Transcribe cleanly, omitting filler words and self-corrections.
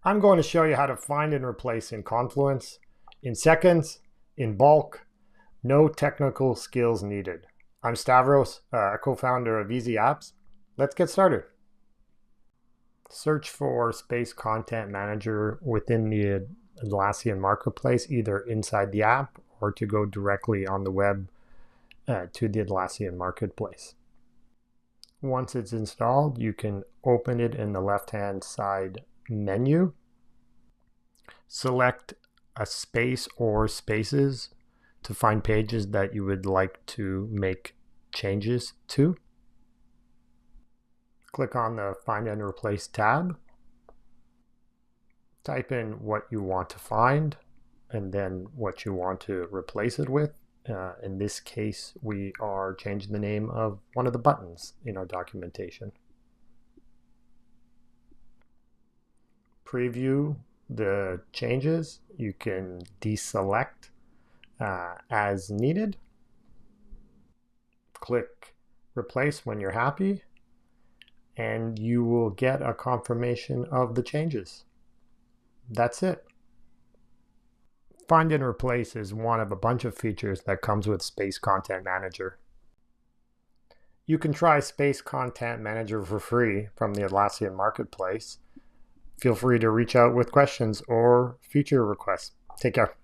I'm going to show you how to find and replace in Confluence in seconds, in bulk, no technical skills needed. I'm Stavros, a co-founder of Easy Apps. Let's get started. Search for Space Content Manager within the Atlassian Marketplace, either inside the app or to go directly on the web to the Atlassian Marketplace. Once it's installed, you can open it in the left-hand side menu. Select a space or spaces to find pages that you would like to make changes to. Click on the Find and Replace tab. Type in what you want to find and then what you want to replace it with. In this case, we are changing the name of one of the buttons in our documentation. Preview the changes. You can deselect as needed. Click Replace when you're happy, and you will get a confirmation of the changes. That's it. Find and Replace is one of a bunch of features that comes with Space Content Manager. You can try Space Content Manager for free from the Atlassian Marketplace. Feel free to reach out with questions or feature requests. Take care.